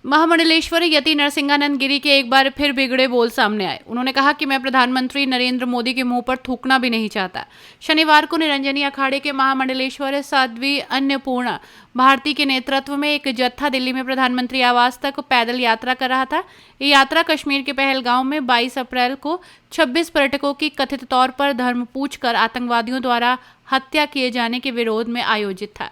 महामंडलेश्वर यति नरसिंहानंद गिरी के एक बार फिर बिगड़े बोल सामने आए। उन्होंने कहा कि मैं प्रधानमंत्री नरेंद्र मोदी के मुंह पर थूकना भी नहीं चाहता। शनिवार को निरंजनी अखाड़े के महामंडलेश्वर साध्वी अन्नपूर्णा भारती के नेतृत्व में एक जत्था दिल्ली में प्रधानमंत्री आवास तक पैदल यात्रा कर रहा था। ये यात्रा कश्मीर के पहलगांव में 22 अप्रैल को 26 पर्यटकों की कथित तौर पर धर्म पूछकर आतंकवादियों द्वारा हत्या किए जाने के विरोध में आयोजित था।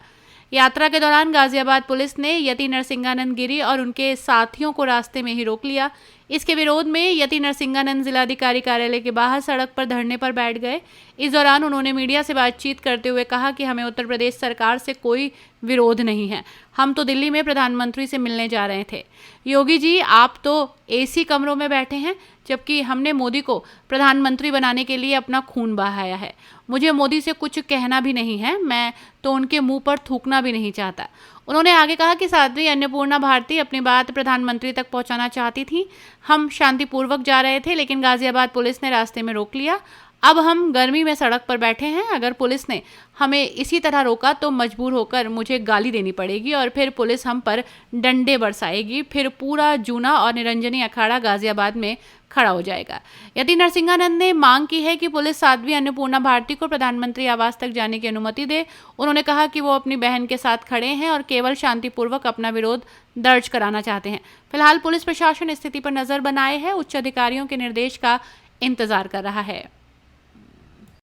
यात्रा के दौरान गाजियाबाद पुलिस ने यति नरसिंहानंद गिरी और उनके साथियों को रास्ते में ही रोक लिया। इसके विरोध में यति नरसिंहानंद जिलाधिकारी कार्यालय के बाहर सड़क पर धरने पर बैठ गए। इस दौरान उन्होंने मीडिया से बातचीत करते हुए कहा कि हमें उत्तर प्रदेश सरकार से कोई विरोध नहीं है, हम तो दिल्ली में प्रधानमंत्री से मिलने जा रहे थे। योगी जी, आप तो एसी कमरों में बैठे हैं, जबकि हमने मोदी को प्रधानमंत्री बनाने के लिए अपना खून बहाया है। मुझे मोदी से कुछ कहना भी नहीं है, मैं तो उनके मुंह पर थूकना भी नहीं चाहता। उन्होंने आगे कहा कि साध्वी अन्नपूर्णा भारती अपनी बात प्रधानमंत्री तक पहुंचाना चाहती थी। हम शांतिपूर्वक जा रहे थे, लेकिन गाजियाबाद पुलिस ने रास्ते में रोक लिया। अब हम गर्मी में सड़क पर बैठे हैं। अगर पुलिस ने हमें इसी तरह रोका तो मजबूर होकर मुझे गाली देनी पड़ेगी और फिर पुलिस हम पर डंडे बरसाएगी। फिर पूरा जूना और निरंजनी अखाड़ा गाजियाबाद में खड़ा हो जाएगा। यति नरसिंहानंद ने मांग की है कि पुलिस साध्वी अन्नपूर्णा भारती को प्रधानमंत्री आवास तक जाने की अनुमति दे। उन्होंने कहा कि वो अपनी बहन के साथ खड़े हैं और केवल शांतिपूर्वक अपना विरोध दर्ज कराना चाहते हैं। फिलहाल पुलिस प्रशासन स्थिति पर नजर बनाए है, उच्च अधिकारियों के निर्देश का इंतजार कर रहा है।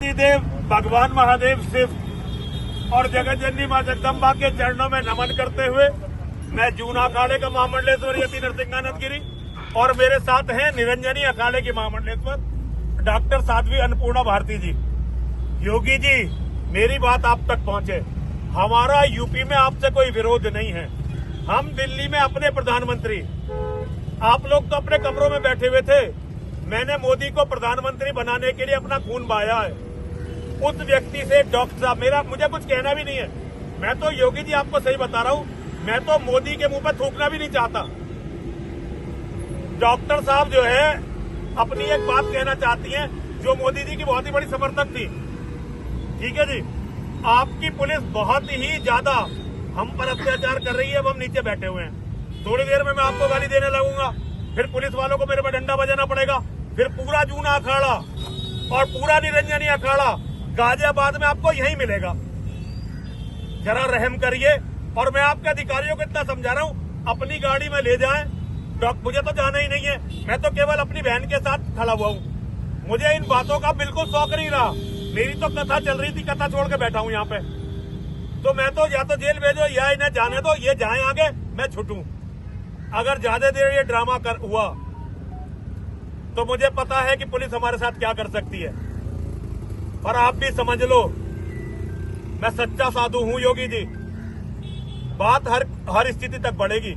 देव भगवान महादेव शिव और जगत जननी मां जगदम्बा के चरणों में नमन करते हुए मैं जूना अखाड़े का महामंडलेश्वर यति नरसिंहानंद गिरी और मेरे साथ हैं निरंजनी अखाड़े के महामंडलेश्वर डॉक्टर साध्वी अन्नपूर्णा भारती जी। योगी जी, मेरी बात आप तक पहुंचे। हमारा यूपी में आपसे कोई विरोध नहीं है। हम दिल्ली में अपने प्रधानमंत्री, आप लोग तो अपने कमरों में बैठे हुए थे। मैंने मोदी को प्रधानमंत्री बनाने के लिए अपना खून बहाया है। उस व्यक्ति से डॉक्टर साहब, मुझे कुछ कहना भी नहीं है। मैं तो योगी जी आपको सही बता रहा हूँ, मैं तो मोदी के मुंह पर थूकना भी नहीं चाहता। डॉक्टर साहब जो है अपनी एक बात कहना चाहती हैं, जो मोदी जी की बहुत ही बड़ी समर्थक थी। ठीक है जी, आपकी पुलिस बहुत ही ज्यादा हम पर अत्याचार कर रही है। अब हम नीचे बैठे हुए हैं, थोड़ी देर में मैं आपको गाली देने लगूंगा, फिर पुलिस वालों को मेरे पर डंडा बजाना पड़ेगा। फिर पूरा जूना अखाड़ा और पूरा निरंजनी अखाड़ा गाजियाबाद में आपको यही मिलेगा। जरा रहम करिए। और मैं आपके अधिकारियों को इतना समझा रहा हूँ, अपनी गाड़ी में ले जाएं। मुझे तो जाना ही नहीं है, मैं तो केवल अपनी बहन के साथ खड़ा हुआ हूँ। मुझे इन बातों का बिल्कुल शौक नहीं रहा। मेरी तो कथा चल रही थी, कथा छोड़ के बैठा हूँ यहाँ पे। तो मैं तो या तो जेल भेजो या इन्हें जाने दो, ये जाए आगे, मैं छूटूं। अगर ज्यादा देर ये ड्रामा हुआ तो मुझे पता है कि पुलिस हमारे साथ क्या कर सकती है। पर आप भी समझ लो, मैं सच्चा साधु हूं योगी जी। बात हर स्थिति तक बढ़ेगी।